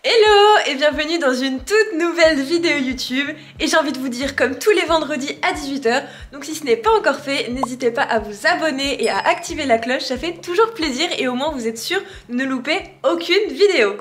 Hello et bienvenue dans une toute nouvelle vidéo YouTube. Et j'ai envie de vous dire, comme tous les vendredis à 18 h, donc si ce n'est pas encore fait, n'hésitez pas à vous abonner et à activer la cloche, ça fait toujours plaisir et au moins vous êtes sûr de ne louper aucune vidéo.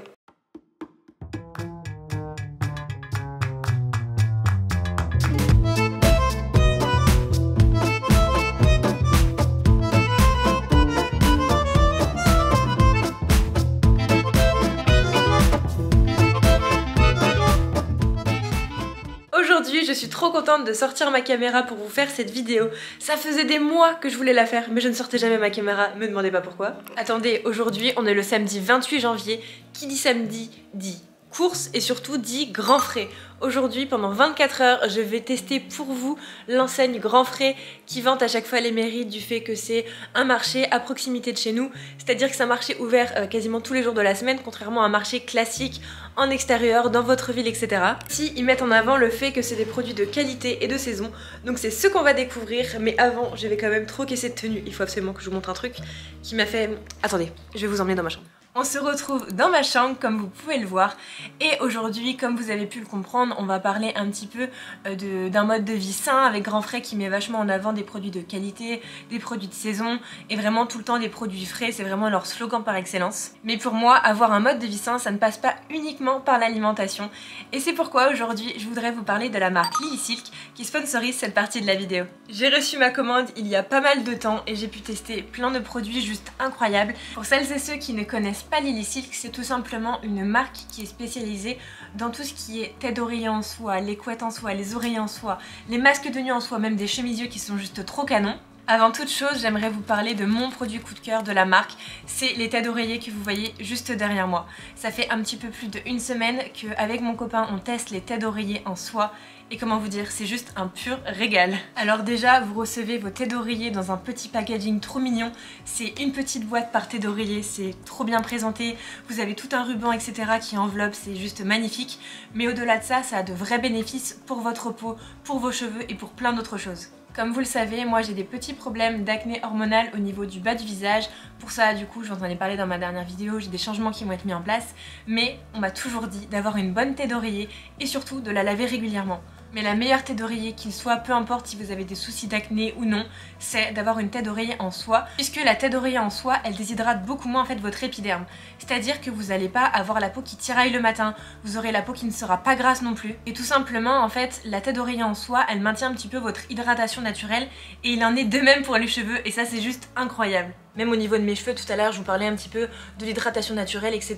Aujourd'hui, je suis trop contente de sortir ma caméra pour vous faire cette vidéo. Ça faisait des mois que je voulais la faire, mais je ne sortais jamais ma caméra, me demandez pas pourquoi. Attendez, aujourd'hui, on est le samedi 28 janvier. Qui dit samedi dit course et surtout dit Grand Frais. Aujourd'hui, pendant 24 heures, je vais tester pour vous l'enseigne Grand Frais qui vante à chaque fois les mérites du fait que c'est un marché à proximité de chez nous. C'est-à-dire que c'est un marché ouvert quasiment tous les jours de la semaine, contrairement à un marché classique en extérieur, dans votre ville, etc. Ici, ils mettent en avant le fait que c'est des produits de qualité et de saison. Donc c'est ce qu'on va découvrir, mais avant, je vais quand même troquer cette tenue. Il faut absolument que je vous montre un truc qui m'a fait... Attendez, je vais vous emmener dans ma chambre. On se retrouve dans ma chambre comme vous pouvez le voir et aujourd'hui, comme vous avez pu le comprendre, on va parler un petit peu d'un mode de vie sain avec Grand Frais qui met vachement en avant des produits de qualité, des produits de saison et vraiment tout le temps des produits frais, c'est vraiment leur slogan par excellence. Mais pour moi, avoir un mode de vie sain, ça ne passe pas uniquement par l'alimentation et c'est pourquoi aujourd'hui je voudrais vous parler de la marque Lily Silk qui sponsorise cette partie de la vidéo. J'ai reçu ma commande il y a pas mal de temps et j'ai pu tester plein de produits juste incroyables. Pour celles et ceux qui ne connaissent pas Lily Silk, c'est tout simplement une marque qui est spécialisée dans tout ce qui est tête d'oreiller en soie, les couettes en soie, les oreillers en soie, les masques de nuit en soie, même des chemisiers qui sont juste trop canons. Avant toute chose, j'aimerais vous parler de mon produit coup de cœur de la marque, c'est les têtes d'oreiller que vous voyez juste derrière moi. Ça fait un petit peu plus d'1 semaine qu'avec mon copain on teste les têtes d'oreiller en soie et comment vous dire, c'est juste un pur régal. Alors déjà, vous recevez vos têtes d'oreiller dans un petit packaging trop mignon, c'est une petite boîte par tête d'oreiller, c'est trop bien présenté, vous avez tout un ruban etc. qui enveloppe, c'est juste magnifique, mais au-delà de ça, ça a de vrais bénéfices pour votre peau, pour vos cheveux et pour plein d'autres choses. Comme vous le savez, moi j'ai des petits problèmes d'acné hormonal au niveau du bas du visage. Pour ça, du coup, je vous en ai parlé dans ma dernière vidéo, j'ai des changements qui vont être mis en place. Mais on m'a toujours dit d'avoir une bonne tête d'oreiller et surtout de la laver régulièrement. Mais la meilleure tête d'oreiller qu'il soit, peu importe si vous avez des soucis d'acné ou non, c'est d'avoir une tête d'oreiller en soie. Puisque la tête d'oreiller en soie, elle déshydrate beaucoup moins en fait votre épiderme. C'est-à-dire que vous n'allez pas avoir la peau qui tiraille le matin, vous aurez la peau qui ne sera pas grasse non plus. Et tout simplement, en fait, la tête d'oreiller en soie, elle maintient un petit peu votre hydratation naturelle. Et il en est de même pour les cheveux et ça c'est juste incroyable. Même au niveau de mes cheveux, tout à l'heure je vous parlais un petit peu de l'hydratation naturelle etc.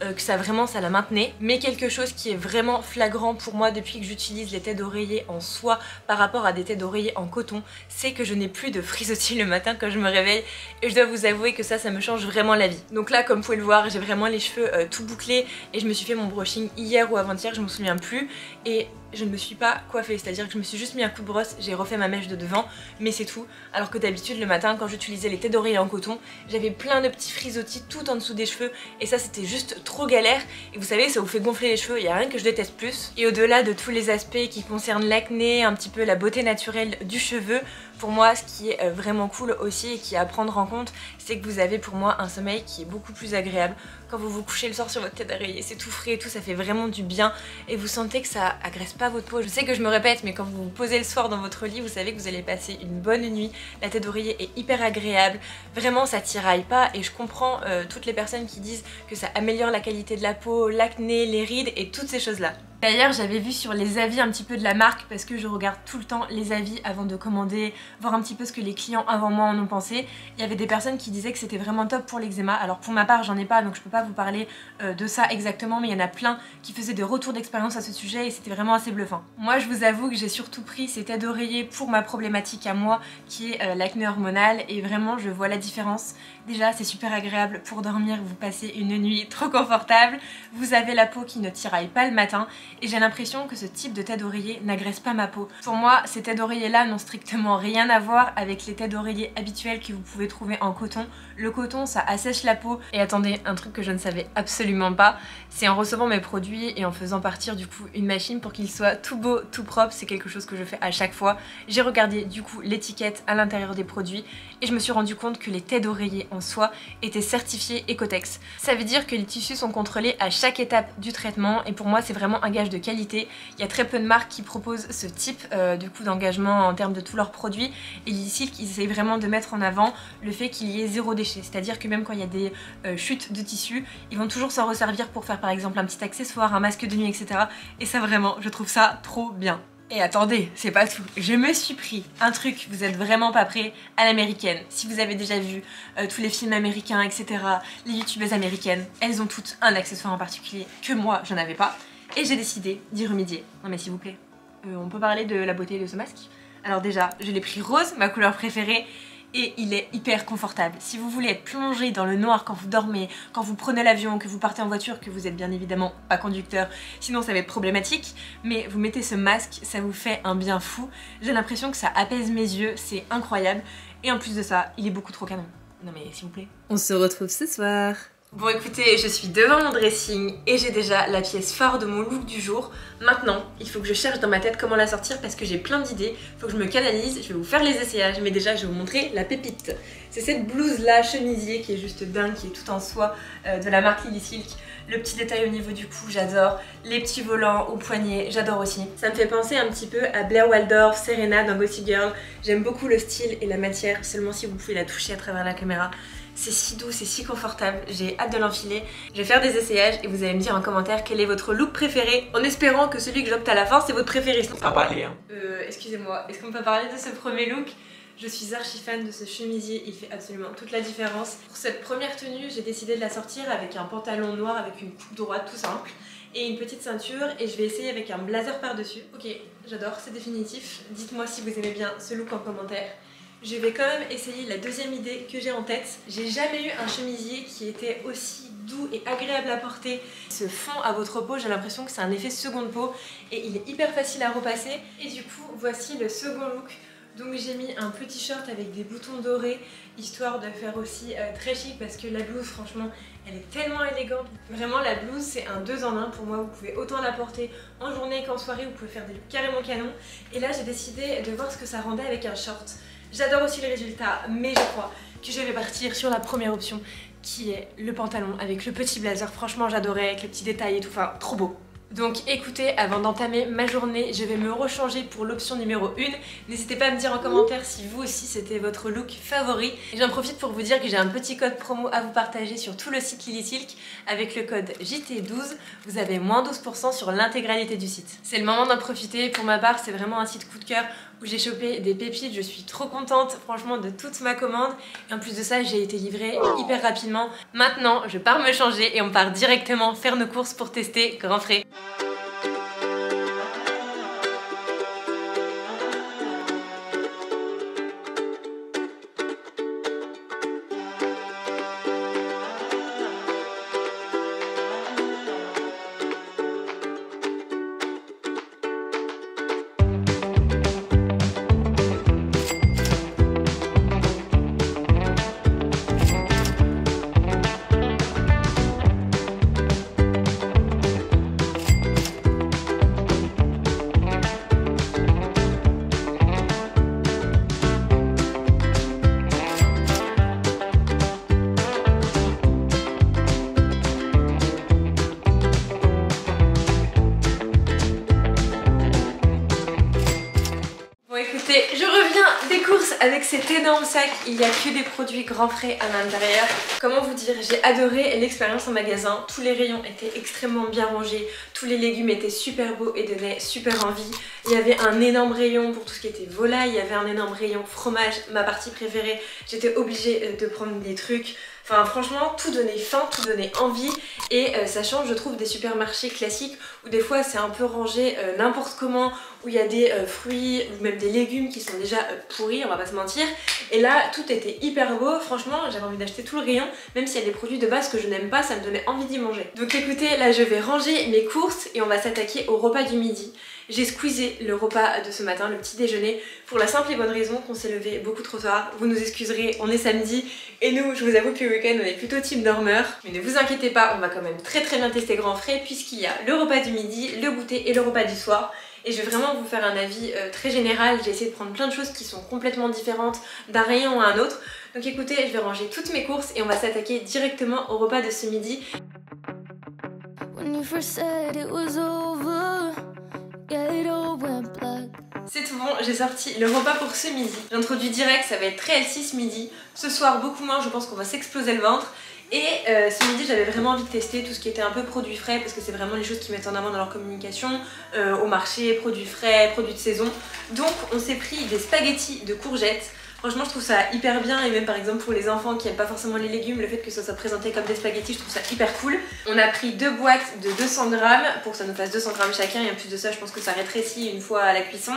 Que ça vraiment ça la maintenait. Mais quelque chose qui est vraiment flagrant pour moi depuis que j'utilise les têtes d'oreiller en soie par rapport à des têtes d'oreiller en coton, c'est que je n'ai plus de frisottis le matin quand je me réveille. Et je dois vous avouer que ça me change vraiment la vie. Donc là comme vous pouvez le voir, j'ai vraiment les cheveux tout bouclés et je me suis fait mon brushing hier ou avant-hier, je me souviens plus. Et je ne me suis pas coiffée, c'est-à-dire que je me suis juste mis un coup de brosse, j'ai refait ma mèche de devant, mais c'est tout. Alors que d'habitude le matin quand j'utilisais les têtes d'oreiller en coton, j'avais plein de petits frisottis tout en dessous des cheveux et ça c'était juste trop galère. Et vous savez, ça vous fait gonfler les cheveux, il n'y a rien que je déteste plus. Et au-delà de tous les aspects qui concernent l'acné, un petit peu la beauté naturelle du cheveu, pour moi ce qui est vraiment cool aussi et qui est à prendre en compte, c'est que vous avez pour moi un sommeil qui est beaucoup plus agréable. Quand vous vous couchez le soir sur votre tête d'oreiller, c'est tout frais et tout, ça fait vraiment du bien et vous sentez que ça agresse pas votre peau. Je sais que je me répète, mais quand vous vous posez le soir dans votre lit, vous savez que vous allez passer une bonne nuit. La tête d'oreiller est hyper agréable, vraiment ça tiraille pas et je comprends toutes les personnes qui disent que ça améliore la qualité de la peau, l'acné, les rides et toutes ces choses là. D'ailleurs j'avais vu sur les avis un petit peu de la marque parce que je regarde tout le temps les avis avant de commander, voir un petit peu ce que les clients avant moi en ont pensé. Il y avait des personnes qui disaient que c'était vraiment top pour l'eczéma. Alors pour ma part j'en ai pas donc je peux pas vous parler de ça exactement, mais il y en a plein qui faisaient des retours d'expérience à ce sujet et c'était vraiment assez bluffant. Moi je vous avoue que j'ai surtout pris ces têtes d'oreiller pour ma problématique à moi qui est l'acné hormonal et vraiment je vois la différence. Déjà c'est super agréable pour dormir, vous passez une nuit trop confortable, vous avez la peau qui ne tiraille pas le matin et j'ai l'impression que ce type de tête d'oreiller n'agresse pas ma peau. Pour moi, ces têtes d'oreiller là n'ont strictement rien à voir avec les têtes d'oreiller habituelles que vous pouvez trouver en coton. Le coton ça assèche la peau et attendez, un truc que je ne savais absolument pas, c'est en recevant mes produits et en faisant partir du coup une machine pour qu'il soit tout beau, tout propre, c'est quelque chose que je fais à chaque fois. J'ai regardé du coup l'étiquette à l'intérieur des produits et je me suis rendu compte que les têtes d'oreiller en soi étaient certifiées Ecotex. Ça veut dire que les tissus sont contrôlés à chaque étape du traitement et pour moi c'est vraiment un gage de qualité. Il y a très peu de marques qui proposent ce type du coup d'engagement en termes de tous leurs produits et Lilysilk ils essayent vraiment de mettre en avant le fait qu'il y ait zéro déchet, c'est-à-dire que même quand il y a des chutes de tissu, ils vont toujours s'en resservir pour faire par exemple un petit accessoire, un masque de nuit, etc. Et ça vraiment, je trouve ça trop bien. Et attendez, c'est pas tout. Je me suis pris un truc, vous êtes vraiment pas prêts, à l'américaine. Si vous avez déjà vu tous les films américains, etc., les youtubeuses américaines, elles ont toutes un accessoire en particulier que moi je n'avais pas. Et j'ai décidé d'y remédier. Non mais s'il vous plaît, on peut parler de la beauté de ce masque? Alors déjà, je l'ai pris rose, ma couleur préférée. Et il est hyper confortable. Si vous voulez être plongé dans le noir quand vous dormez, quand vous prenez l'avion, que vous partez en voiture, que vous êtes bien évidemment pas conducteur, sinon ça va être problématique, mais vous mettez ce masque, ça vous fait un bien fou. J'ai l'impression que ça apaise mes yeux, c'est incroyable. Et en plus de ça, il est beaucoup trop canon. Non mais s'il vous plaît. On se retrouve ce soir. Bon écoutez, je suis devant mon dressing et j'ai déjà la pièce phare de mon look du jour. Maintenant, il faut que je cherche dans ma tête comment la sortir parce que j'ai plein d'idées. Il faut que je me canalise, je vais vous faire les essayages, mais déjà je vais vous montrer la pépite. C'est cette blouse là, chemisier, qui est juste dingue, qui est tout en soie de la marque Lilysilk. Le petit détail au niveau du cou, j'adore. Les petits volants au poignet, j'adore aussi. Ça me fait penser un petit peu à Blair Waldorf, Serena dans Gossip Girl. J'aime beaucoup le style et la matière, seulement si vous pouvez la toucher à travers la caméra. C'est si doux, c'est si confortable, j'ai hâte de l'enfiler. Je vais faire des essayages et vous allez me dire en commentaire quel est votre look préféré, en espérant que celui que j'opte à la fin c'est votre préféré. Ça va parler hein. Excusez-moi, est-ce qu'on peut parler de ce premier look? Je suis archi fan de ce chemisier, il fait absolument toute la différence. Pour cette première tenue, j'ai décidé de la sortir avec un pantalon noir avec une coupe droite tout simple et une petite ceinture et je vais essayer avec un blazer par-dessus. Ok, j'adore, c'est définitif. Dites-moi si vous aimez bien ce look en commentaire. Je vais quand même essayer la deuxième idée que j'ai en tête. J'ai jamais eu un chemisier qui était aussi doux et agréable à porter. Il se fond à votre peau, j'ai l'impression que c'est un effet seconde peau et il est hyper facile à repasser. Et du coup, voici le second look. Donc j'ai mis un petit short avec des boutons dorés, histoire de faire aussi très chic parce que la blouse, franchement, elle est tellement élégante. Vraiment, la blouse, c'est un 2 en 1 pour moi. Vous pouvez autant la porter en journée qu'en soirée, vous pouvez faire des looks carrément canon. Et là, j'ai décidé de voir ce que ça rendait avec un short. J'adore aussi le résultat, mais je crois que je vais partir sur la première option qui est le pantalon avec le petit blazer. Franchement, j'adorais avec les petits détails et tout, enfin, trop beau. Donc écoutez, avant d'entamer ma journée, je vais me rechanger pour l'option numéro 1. N'hésitez pas à me dire en commentaire si vous aussi c'était votre look favori. J'en profite pour vous dire que j'ai un petit code promo à vous partager sur tout le site Lilysilk. Avec le code JT12, vous avez moins 12% sur l'intégralité du site. C'est le moment d'en profiter. Pour ma part, c'est vraiment un site coup de cœur où j'ai chopé des pépites. Je suis trop contente franchement de toute ma commande. Et en plus de ça, j'ai été livrée hyper rapidement. Maintenant, je pars me changer et on part directement faire nos courses pour tester Grand Frais. Je reviens des courses avec cet énorme sac, il n'y a que des produits Grand Frais à l'intérieur. Comment vous dire, j'ai adoré l'expérience en magasin, tous les rayons étaient extrêmement bien rangés, tous les légumes étaient super beaux et donnaient super envie. Il y avait un énorme rayon pour tout ce qui était volaille, il y avait un énorme rayon fromage, ma partie préférée. J'étais obligée de prendre des trucs Enfin franchement tout donnait faim, tout donnait envie et ça change je trouve des supermarchés classiques où des fois c'est un peu rangé n'importe comment, où il y a des fruits ou même des légumes qui sont déjà pourris, on va pas se mentir. Et là tout était hyper beau, franchement j'avais envie d'acheter tout le rayon, même s'il y a des produits de base que je n'aime pas, ça me donnait envie d'y manger. Donc écoutez, là je vais ranger mes courses et on va s'attaquer au repas du midi. J'ai squeezé le repas de ce matin, le petit déjeuner, pour la simple et bonne raison qu'on s'est levé beaucoup trop tard. Vous nous excuserez, on est samedi et nous, je vous avoue que le week-end on est plutôt team dormeur. Mais ne vous inquiétez pas, on va quand même très bien tester Grand Frais puisqu'il y a le repas du midi, le goûter et le repas du soir. Et je vais vraiment vous faire un avis très général. J'ai essayé de prendre plein de choses qui sont complètement différentes d'un rayon à un autre. Donc écoutez, je vais ranger toutes mes courses et on va s'attaquer directement au repas de ce midi. C'est tout bon, j'ai sorti le repas pour ce midi. J'introduis direct, ça va être très healthy ce midi. Ce soir beaucoup moins, je pense qu'on va s'exploser le ventre. Et ce midi j'avais vraiment envie de tester tout ce qui était un peu produits frais parce que c'est vraiment les choses qu'ils mettent en avant dans leur communication au marché, produits frais, produits de saison. Donc on s'est pris des spaghettis de courgettes. Franchement je trouve ça hyper bien et même par exemple pour les enfants qui n'aiment pas forcément les légumes, le fait que ça soit présenté comme des spaghettis, je trouve ça hyper cool. On a pris 2 boîtes de 200 grammes pour que ça nous fasse 200 grammes chacun et en plus de ça je pense que ça rétrécit une fois à la cuisson.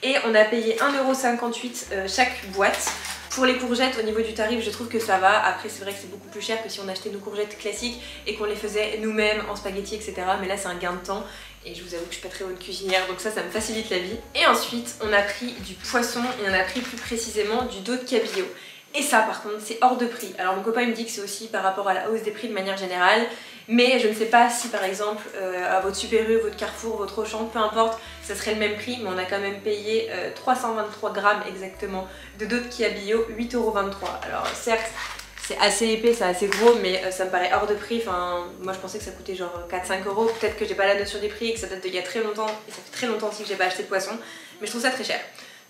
Et on a payé 1,58 € chaque boîte. Pour les courgettes, au niveau du tarif, je trouve que ça va. Après, c'est vrai que c'est beaucoup plus cher que si on achetait nos courgettes classiques et qu'on les faisait nous-mêmes en spaghetti, etc. Mais là, c'est un gain de temps. Et je vous avoue que je suis pas très bonne cuisinière, donc ça me facilite la vie. Et ensuite, on a pris du poisson et on a pris plus précisément du dos de cabillaud. Et ça, par contre, c'est hors de prix. Alors mon copain il me dit que c'est aussi par rapport à la hausse des prix de manière générale. Mais je ne sais pas si par exemple à votre Super U, votre Carrefour, votre Auchan, peu importe, ça serait le même prix. Mais on a quand même payé 323 grammes exactement de dos de cabillaud, 8,23 €. Alors certes, c'est assez épais, c'est assez gros, mais ça me paraît hors de prix. Enfin, moi je pensais que ça coûtait genre 4-5 €. Peut-être que j'ai pas la notion des prix et que ça date d'il y a très longtemps. Et ça fait très longtemps aussi que j'ai pas acheté de poisson. Mais je trouve ça très cher.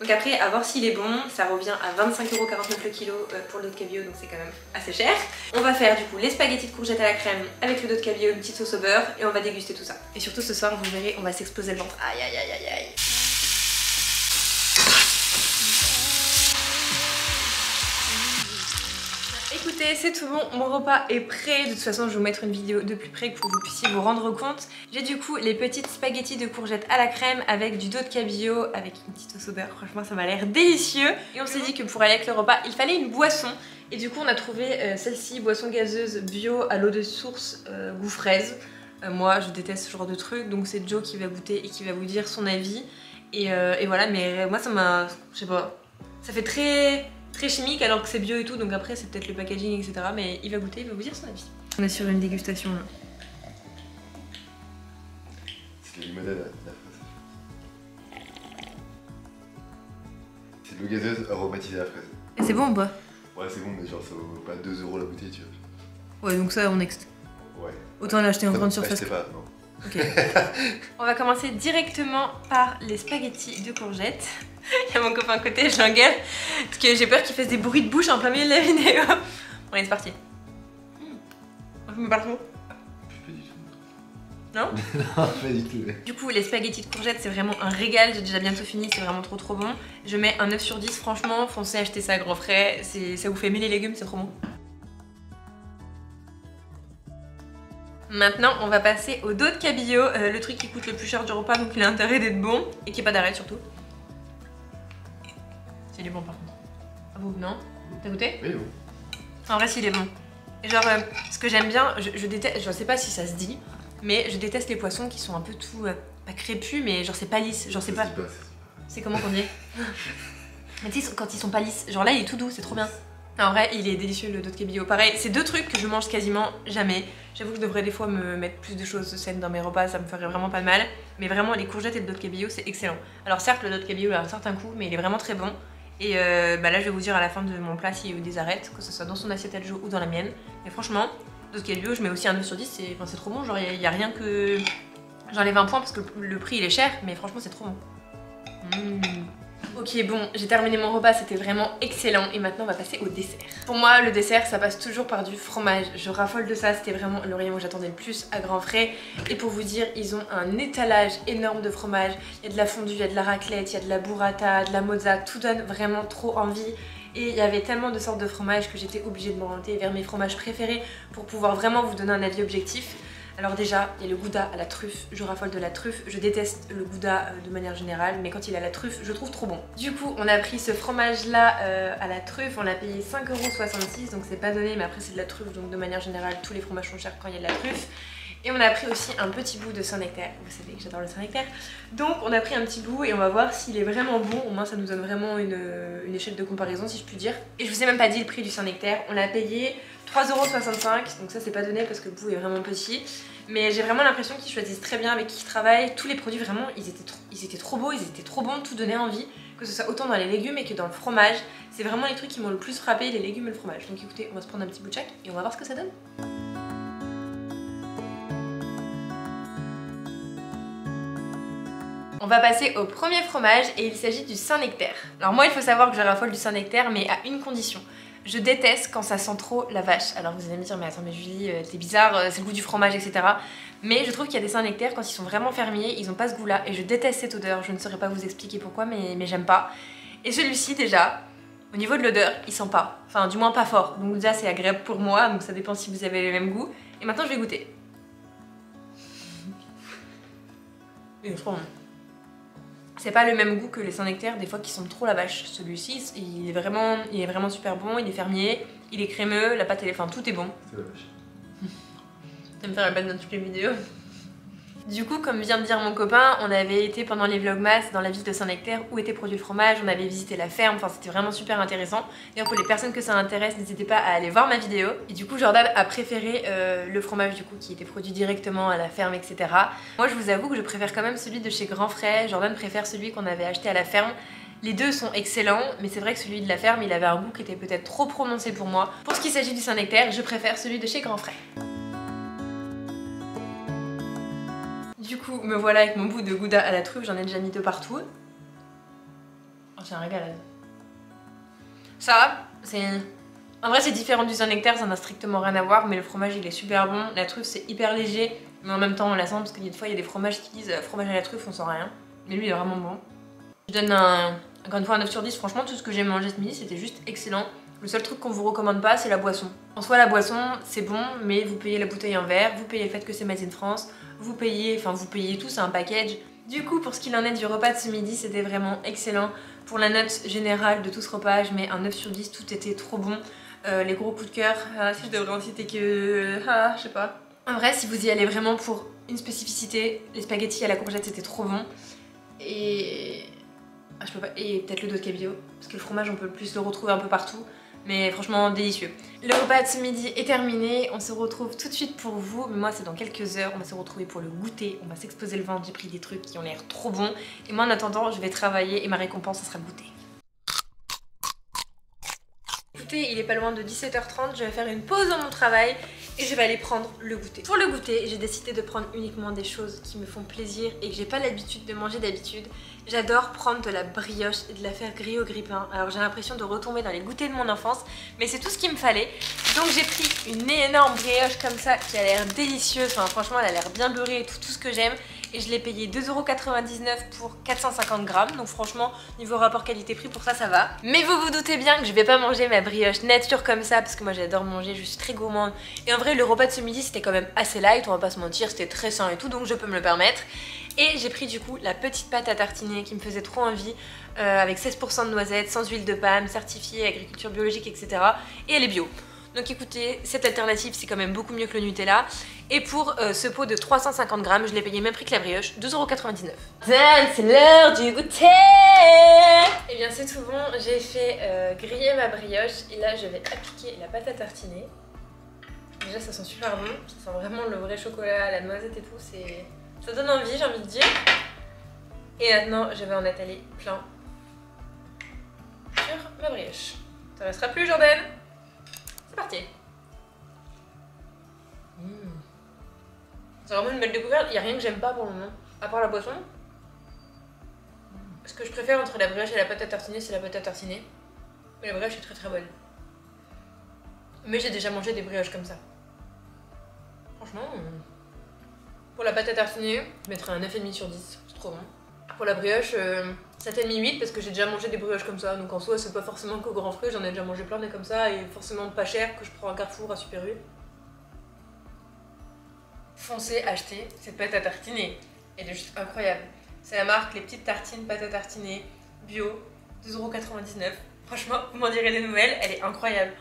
Donc après, à voir s'il est bon, ça revient à 25,49 € le kilo pour le dos de cabillaud, donc c'est quand même assez cher. On va faire du coup les spaghettis de courgettes à la crème avec le dos de cabillaud, une petite sauce au beurre et on va déguster tout ça. Et surtout ce soir, vous verrez, on va s'exploser le ventre. Aïe aïe aïe aïe aïe. Écoutez, c'est tout bon, mon repas est prêt. De toute façon, je vais vous mettre une vidéo de plus près pour que vous puissiez vous rendre compte. J'ai du coup les petites spaghettis de courgettes à la crème avec du dos de cabillaud, avec une petite sauce au beurre. Franchement, ça m'a l'air délicieux. Et on s'est dit que pour aller avec le repas, il fallait une boisson. Et du coup, on a trouvé celle-ci, boisson gazeuse bio à l'eau de source goût fraise. Moi, je déteste ce genre de truc, donc c'est Joe qui va goûter et qui va vous dire son avis. Et voilà, mais moi, ça m'a... je sais pas... Ça fait très chimique alors que c'est bio et tout, donc après c'est peut-être le packaging etc, mais il va goûter, il va vous dire son avis. On est sur une dégustation là. C'est le limonade à la fraise. C'est de l'eau gazeuse aromatisée à la fraise. Et c'est bon ou pas? Ouais c'est bon mais genre ça vaut pas 2 € la bouteille tu vois. Ouais donc ça on next. Ouais. Autant l'acheter en grande surface. Je sais pas, non. Ok. On va commencer directement par les spaghettis de courgettes. Il y a mon copain à côté, je l'engueule parce que j'ai peur qu'il fasse des bruits de bouche en plein milieu de la vidéo. Bon allez c'est parti. Je me parle trop. Pas du tout. Non? Non pas du tout. Du coup les spaghettis de courgettes c'est vraiment un régal, j'ai déjà bientôt fini, c'est vraiment trop bon. Je mets un 9 sur 10 franchement, foncez acheter ça à Grand Frais, ça vous fait aimer les légumes, c'est trop bon. Maintenant on va passer au dos de cabillaud, le truc qui coûte le plus cher du repas donc il a intérêt d'être bon et qui est pas d'arrêt surtout. S'il est bon par contre. Ah vous non? T'as goûté? Oui bon. En vrai s'il est bon. Et genre ce que j'aime bien, je déteste, je sais pas si ça se dit, mais je déteste les poissons qui sont un peu tout, pas crépus mais genre c'est pas lisse, genre c'est pas... C'est comment qu'on dit? Mais tu sais quand ils sont pas lisses, genre là il est tout doux, c'est trop bien. En vrai, il est délicieux le dos de cabillaud. Pareil, c'est deux trucs que je mange quasiment jamais. J'avoue que je devrais des fois me mettre plus de choses saines dans mes repas, ça me ferait vraiment pas de mal. Mais vraiment, les courgettes et le dos de cabillaud, c'est excellent. Alors certes, le dos de cabillaud a un certain coût, mais il est vraiment très bon. Et là, je vais vous dire à la fin de mon plat s'il y a eu des arêtes, que ce soit dans son assiette à Joe ou dans la mienne. Mais franchement, dos de cabillaud, je mets aussi un 9 sur 10, c'est trop bon. Genre, il y a rien que... J'enlève un point parce que le prix, il est cher, mais franchement, c'est trop bon. Ok bon, j'ai terminé mon repas, c'était vraiment excellent et maintenant on va passer au dessert. Pour moi le dessert ça passe toujours par du fromage, je raffole de ça, c'était vraiment le rayon où j'attendais le plus à Grand Frais. Et pour vous dire, ils ont un étalage énorme de fromage, il y a de la fondue, il y a de la raclette, il y a de la burrata, de la mozza, tout donne vraiment trop envie. Et il y avait tellement de sortes de fromages que j'étais obligée de m'orienter vers mes fromages préférés pour pouvoir vraiment vous donner un avis objectif. Alors déjà, il y a le gouda à la truffe, je raffole de la truffe, je déteste le gouda de manière générale, mais quand il a la truffe, je trouve trop bon. Du coup, on a pris ce fromage là à la truffe, on l'a payé 5,66 €, donc c'est pas donné, mais après c'est de la truffe, donc de manière générale, tous les fromages sont chers quand il y a de la truffe. Et on a pris aussi un petit bout de Saint-Nectaire, vous savez que j'adore le Saint-Nectaire. Donc on a pris un petit bout et on va voir s'il est vraiment bon, au moins ça nous donne vraiment une échelle de comparaison si je puis dire. Et je vous ai même pas dit le prix du Saint-Nectaire, on l'a payé 3,65 €, donc ça c'est pas donné parce que le bout est vraiment petit. Mais j'ai vraiment l'impression qu'ils choisissent très bien avec qui ils travaillent, tous les produits vraiment ils étaient trop beaux, ils étaient trop bons, tout donnait envie. Que ce soit autant dans les légumes et que dans le fromage, c'est vraiment les trucs qui m'ont le plus frappé, les légumes et le fromage. Donc écoutez, on va se prendre un petit bout de chaque et on va voir ce que ça donne. On va passer au premier fromage et il s'agit du Saint-Nectaire. Alors moi il faut savoir que je raffole du Saint-Nectaire mais à une condition. Je déteste quand ça sent trop la vache. Alors vous allez me dire mais attends mais Julie c'est bizarre, c'est le goût du fromage etc. Mais je trouve qu'il y a des Saint-Nectaire quand ils sont vraiment fermiers, ils ont pas ce goût là et je déteste cette odeur. Je ne saurais pas vous expliquer pourquoi mais j'aime pas. Et celui-ci déjà, au niveau de l'odeur, il sent pas. Enfin du moins pas fort. Donc déjà c'est agréable pour moi, donc ça dépend si vous avez le même goût. Et maintenant je vais goûter. Et trop bon. C'est pas le même goût que les Saint-Nectaire des fois qui sentent trop la vache. Celui-ci il est vraiment super bon, il est fermier, il est crémeux, la pâte elle est, enfin tout est bon. C'est la vache. Ça me fait la peine dans toutes les vidéos. Du coup, comme vient de dire mon copain, on avait été pendant les vlogmas dans la ville de Saint-Nectaire où était produit le fromage, on avait visité la ferme, enfin c'était vraiment super intéressant. D'ailleurs pour les personnes que ça intéresse, n'hésitez pas à aller voir ma vidéo. Et du coup Jordan a préféré le fromage du coup qui était produit directement à la ferme, etc. Moi je vous avoue que je préfère quand même celui de chez Grand Frais, Jordan préfère celui qu'on avait acheté à la ferme. Les deux sont excellents, mais c'est vrai que celui de la ferme il avait un goût qui était peut-être trop prononcé pour moi. Pour ce qui s'agit du Saint-Nectaire, je préfère celui de chez Grand Frais. Du coup, me voilà avec mon bout de gouda à la truffe, j'en ai déjà mis deux partout. Oh, c'est un régal. Ça, c'est... En vrai, c'est différent du Saint-Nectaire, ça n'a strictement rien à voir, mais le fromage il est super bon. La truffe c'est hyper léger, mais en même temps on la sent parce que des fois il y a des fromages qui disent fromage à la truffe, on sent rien. Mais lui il est vraiment bon. Je donne encore une fois un 9 sur 10, franchement tout ce que j'ai mangé ce midi c'était juste excellent. Le seul truc qu'on vous recommande pas c'est la boisson. En soi la boisson c'est bon, mais vous payez la bouteille en verre, vous payez le fait que c'est made in France, vous payez tout, c'est un package. Du coup pour ce qu'il en est du repas de ce midi c'était vraiment excellent. Pour la note générale de tout ce repas je mets un 9 sur 10, tout était trop bon. Les gros coups de cœur, si je devrais en citer que... je sais pas. En vrai si vous y allez vraiment pour une spécificité, les spaghettis à la courgette c'était trop bon. Et... je peux pas... Et peut-être le dos de cabillaud, parce que le fromage on peut plus le retrouver un peu partout. Mais franchement délicieux. Le repas de ce midi est terminé, on se retrouve tout de suite pour vous, mais moi c'est dans quelques heures, on va se retrouver pour le goûter, on va s'exploser le ventre, j'ai pris des trucs qui ont l'air trop bons, et moi en attendant je vais travailler et ma récompense ça sera le goûter. Écoutez, il est pas loin de 17h30, je vais faire une pause dans mon travail et je vais aller prendre le goûter. Pour le goûter, j'ai décidé de prendre uniquement des choses qui me font plaisir et que j'ai pas l'habitude de manger d'habitude. J'adore prendre de la brioche et de la faire griller au grille-pain. Alors j'ai l'impression de retomber dans les goûters de mon enfance, mais c'est tout ce qu'il me fallait. Donc j'ai pris une énorme brioche comme ça qui a l'air délicieuse, enfin franchement elle a l'air bien beurrée et tout ce que j'aime. Et je l'ai payé 2,99 € pour 450 grammes. Donc franchement, niveau rapport qualité-prix, pour ça, ça va. Mais vous vous doutez bien que je vais pas manger ma brioche nature comme ça, parce que moi j'adore manger, je suis très gourmande. Et en vrai, le repas de ce midi, c'était quand même assez light, on va pas se mentir, c'était très sain et tout, donc je peux me le permettre. Et j'ai pris du coup la petite pâte à tartiner qui me faisait trop envie, avec 16% de noisettes, sans huile de palme, certifiée, agriculture biologique, etc. Et elle est bio. Donc écoutez, cette alternative c'est quand même beaucoup mieux que le Nutella. Et pour ce pot de 350 grammes, je l'ai payé même prix que la brioche, 2,99 €. C'est l'heure du goûter. Et bien c'est tout bon, j'ai fait griller ma brioche et là je vais appliquer la pâte à tartiner. Déjà ça sent super bon, ça sent vraiment le vrai chocolat, la noisette et tout, ça donne envie j'ai envie de dire. Et maintenant je vais en étaler plein sur ma brioche. Ça restera plus Jordan. C'est parti. C'est vraiment une belle découverte, il n'y a rien que j'aime pas pour le moment, à part la boisson. Ce que je préfère entre la brioche et la pâte à tartiner, c'est la pâte à tartiner. Mais la brioche est très très bonne. Mais j'ai déjà mangé des brioches comme ça. Franchement, pour la pâte à tartiner, je mettrais un 9,5 sur 10, c'est trop bon. Pour la brioche, 7h30, 8 parce que j'ai déjà mangé des brioches comme ça, donc en soi c'est pas forcément qu'au Grand Frais, j'en ai déjà mangé plein des comme ça et forcément pas cher que je prends à Carrefour à Super U. Foncez acheter cette pâte à tartiner, elle est juste incroyable. C'est la marque Les Petites Tartines pâte à tartiner bio, 2,99 €. Franchement, vous m'en direz des nouvelles, elle est incroyable.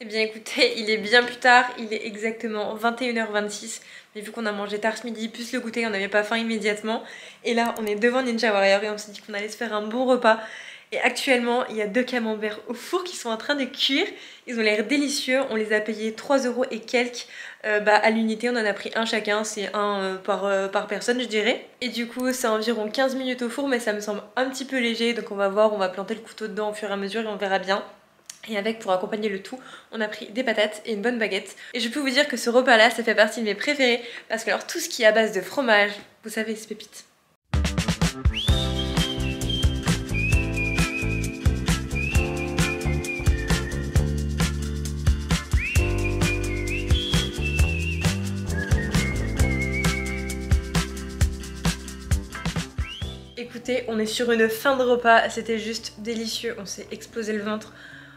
Eh bien écoutez, il est bien plus tard, il est exactement 21h26. Mais vu qu'on a mangé tard ce midi, plus le goûter, on n'avait pas faim immédiatement. Et là, on est devant Ninja Warrior et on s'est dit qu'on allait se faire un bon repas. Et actuellement, il y a 2 camemberts au four qui sont en train de cuire. Ils ont l'air délicieux, on les a payés 3 € et quelques. À l'unité, on en a pris un chacun, c'est un par personne je dirais. Et du coup, c'est environ 15 minutes au four, mais ça me semble un petit peu léger. Donc on va voir, on va planter le couteau dedans au fur et à mesure et on verra bien. Et avec, pour accompagner le tout, on a pris des patates et une bonne baguette. Et je peux vous dire que ce repas là, ça fait partie de mes préférés. Parce que alors tout ce qui est à base de fromage, vous savez, c'est pépite. Écoutez, on est sur une fin de repas, c'était juste délicieux, on s'est explosé le ventre.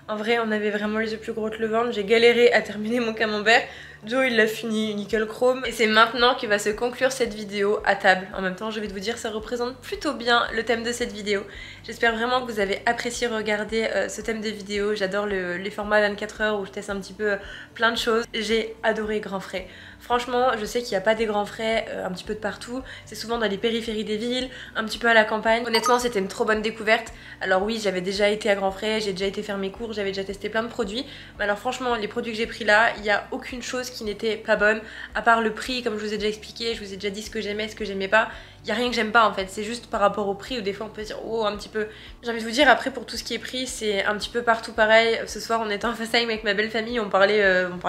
En vrai, on avait vraiment les yeux plus gros que le ventre. J'ai galéré à terminer mon camembert. Joe, il l'a fini nickel chrome. Et c'est maintenant qu'il va se conclure cette vidéo à table. En même temps, je vais vous dire, ça représente plutôt bien le thème de cette vidéo. J'espère vraiment que vous avez apprécié regarder ce thème de vidéo. J'adore les formats 24 heures où je teste un petit peu plein de choses. J'ai adoré Grand Frais. Franchement, je sais qu'il n'y a pas des grands frais un petit peu de partout. C'est souvent dans les périphéries des villes, un petit peu à la campagne. Honnêtement, c'était une trop bonne découverte. Alors oui, j'avais déjà été à Grand Frais, j'ai déjà été faire mes cours, j'avais déjà testé plein de produits. Mais alors franchement, les produits que j'ai pris là, il n'y a aucune chose qui n'était pas bonne. À part le prix, comme je vous ai déjà expliqué, je vous ai déjà dit ce que j'aimais, ce que j'aimais pas. Il n'y a rien que j'aime pas en fait, c'est juste par rapport au prix où des fois on peut dire oh un petit peu. J'ai envie de vous dire après pour tout ce qui est prix, c'est un petit peu partout pareil. Ce soir on était en FaceTime avec ma belle famille, on parlait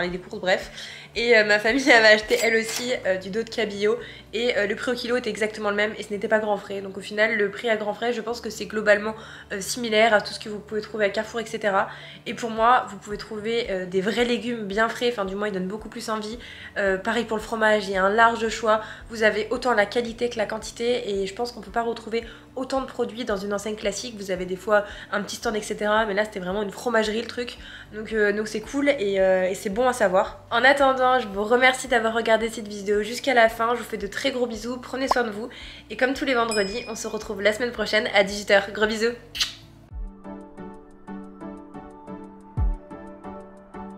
des courses bref. Et ma famille avait acheté elle aussi du dos de cabillaud et le prix au kilo était exactement le même et ce n'était pas Grand Frais. Donc au final le prix à Grand Frais je pense que c'est globalement similaire à tout ce que vous pouvez trouver à Carrefour etc. Et pour moi vous pouvez trouver des vrais légumes bien frais, enfin du moins ils donnent beaucoup plus envie. Pareil pour le fromage, il y a un large choix, vous avez autant la qualité que la quantité et je pense qu'on peut pas retrouver autant de produits dans une enseigne classique. Vous avez des fois un petit stand etc. Mais là c'était vraiment une fromagerie le truc. Donc c'est cool et c'est bon à savoir. En attendant, je vous remercie d'avoir regardé cette vidéo jusqu'à la fin. Je vous fais de très gros bisous, prenez soin de vous. Et comme tous les vendredis, on se retrouve la semaine prochaine à 18 h. Gros bisous.